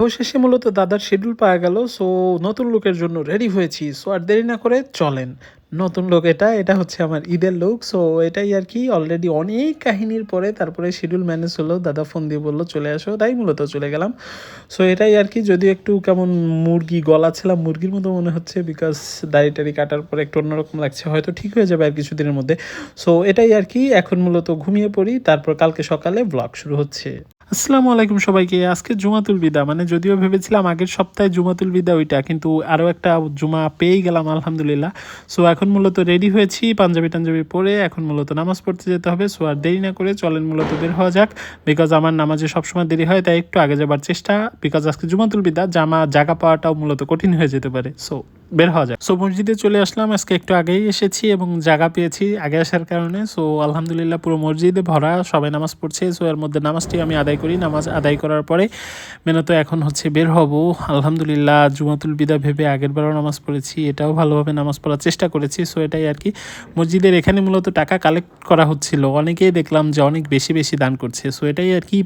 অবশেষে মূলত দাদার শিডিউল পাওয়া গেল। সো নতুন লুকের জন্য রেডি হয়েছি। সো আর দেরি না করে চলেন। নতুন লুক এটা হচ্ছে আমার ঈদের লুক। সো এটাই আরকি অলরেডি অনেক কাহিনীর পরে তারপরে শিডিউল ম্যানেজ হলো। দাদা ফোন দিয়ে বলল, "চলে আসো।" তাই মূলত চলে গেলাম। সো এটাই আরকি, যদিও একটু কেমন মুরগি গলা ছিলাম, মুরগির মতো মনে হচ্ছে বিকজ দাড়ি-টাড়ি কাটার পরে একটু অন্যরকম লাগছে। হয়তো ঠিক হয়ে যাবে আর কিছুদিনের মধ্যে। সো এটাই আরকি, এখন মূলত ঘুমিয়ে পড়ি। তারপর কালকে সকালে ব্লগ শুরু হচ্ছে। আসসালামু আলাইকুম সবাইকে। আজকে জুমাতুল বিদা, মানে যদিও ভেবেছিলাম আগের সপ্তাহে জুমাতুল বিদা ওইটা, কিন্তু আরও একটা জুমা পেয়েই গেলাম আলহামদুলিল্লাহ। সো এখন মূলত রেডি হয়েছি পাঞ্জাবি পরে, এখন মূলত নামাজ পড়তে যেতে হবে। সো আর দেরি না করে চলেন মূলত বের হওয়া যাক, বিকজ আমার নামাজে সবসময় দেরি হয়, তাই একটু আগে যাবার চেষ্টা, বিকজ আজকে জুমাতুল বিদা, জায়গা পাওয়াটাও মূলত কঠিন হয়ে যেতে পারে। সো বের হওয়া যায়। সো মসজিদে চলে আসলাম, আজকে একটু আগেই এসেছি এবং জায়গা পেয়েছি আগে আসার কারণে। সো আলহামদুলিল্লাহ পুরো মসজিদে ভরা, সবাই নামাজ পড়ছে। সো এর মধ্যে নামাজটি আমি আদায় করি। নামাজ আদায় করার পরে মেনত এখন হচ্ছে বের হব। আলহামদুলিল্লাহ জুমাতুল বিদা ভেবে আগেরবারও নামাজ পড়েছি, এটাও ভালোভাবে নামাজ পড়ার চেষ্টা করেছি। সো এটাই আর কি, মসজিদের এখানে মূলত টাকা কালেক্ট করা হচ্ছিল। অনেকেই দেখলাম যে অনেক বেশি বেশি দান করছে। সো এটাই আর কি,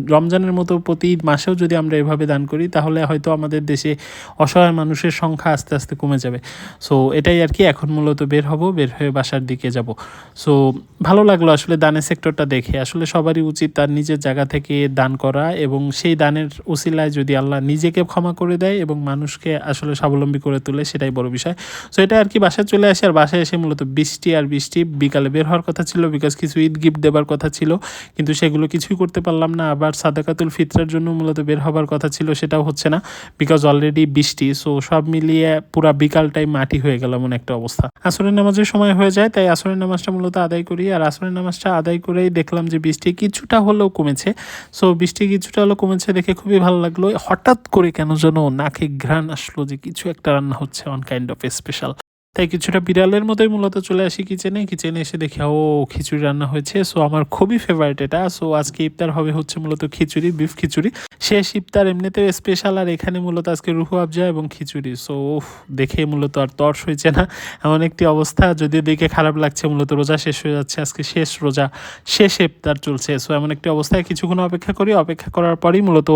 রমজানের মতো প্রতি মাসেও যদি আমরা এভাবে দান করি তাহলে হয়তো আমাদের দেশে অসহায় মানুষের সংখ্যা আস্তে আস্তে কমে যাবে। সো এটাই আর কি, এখন মূলত বের হব, বের হয়ে বাসার দিকে যাব। সো ভালো লাগলো আসলে দানের সেক্টরটা দেখে। আসলে সবারই উচিত তার নিজের জায়গা থেকে দান করা, এবং সেই দানের উসিলায় যদি আল্লাহ নিজেকে ক্ষমা করে দেয় এবং মানুষকে আসলে স্বাবলম্বী করে তোলে, সেটাই বড় বিষয়। সো এটা আর কি, বাসায় চলে আসি। আর বাসায় এসে মূলত বৃষ্টি আর বৃষ্টি, বিকালে বের হওয়ার কথা ছিল বিকজ কিছু ঈদ গিফট দেবার কথা ছিল, কিন্তু সেগুলো কিছুই করতে পারলাম না। আবার সাদাকাতুল ফিতরার জন্য মূলত বের হবার কথা ছিল, সেটাও হচ্ছে না বিকজ অলরেডি বৃষ্টি। সো সব মিলিয়ে পুরা বিকালটাই মাটি হয়ে গেল এমন একটা অবস্থা। আসরের নামাজের সময় হয়ে যায়, তাই আসরের নামাজটা মূলত আদায় করি। আর আসরের নামাজটা আদায় করেই দেখলাম যে বৃষ্টি কিছুটা হলেও কমেছে। সো বৃষ্টি কিছুটা হলেও কমেছে দেখে খুবই ভালো লাগলো। হঠাৎ করে কেন যেন নাকে ঘ্রাণ আসলো যে কিছু একটা রান্না হচ্ছে, অন কাইন্ড অফ স্পেশাল। তাই কিছুটা বিড়ালের মতোই মূলত চলে আসি কিচেনে। কিচেনে এসে দেখি ও খিচুড়ি রান্না হয়েছে। সো আমার খুবই ফেভারিট এটা। সো আজকে ইফতার হবে হচ্ছে মূলত খিচুড়ি, বিফ খিচুড়ি। শেষ ইফতার এমনিতেও স্পেশাল, আর এখানে মূলত আজকে রুহু আফজা এবং খিচুড়ি। সো দেখে মূলত আর তর্স হয়েছে না, এমন একটি অবস্থা। যদিও দেখে খারাপ লাগছে, মূলত রোজা শেষ হয়ে যাচ্ছে, আজকে শেষ রোজা, শেষ ইফতার চলছে। সো এমন একটি অবস্থায় কিছুক্ষণ অপেক্ষা করি, অপেক্ষা করার পরই মূলত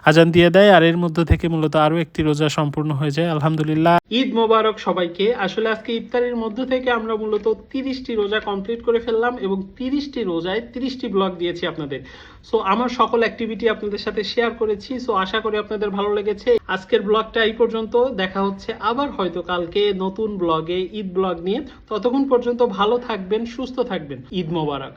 আজান দিয়ে দেয়, আর এর মধ্যে থেকে মূলত আরও একটি রোজা সম্পূর্ণ হয়ে যায় আলহামদুলিল্লাহ। ঈদ মোবারক সবাইকে। আসলে আজকে ইফতারের মধ্য থেকে আমরা মূলত 30টি রোজা কমপ্লিট করে ফেললাম এবং 30টি রোজায় 30টি ব্লগ দিয়েছি আপনাদের। সো আমার সকল অ্যাক্টিভিটি আপনাদের সাথে শেয়ার করেছি। সো আশা করি আপনাদের ভালো লেগেছে। আজকের ব্লগটা এই পর্যন্ত, দেখা হচ্ছে আবার হয়তো কালকে নতুন ব্লগে, ঈদ ব্লগ নিয়ে। ততক্ষণ পর্যন্ত ভালো থাকবেন, সুস্থ থাকবেন। ঈদ মোবারক।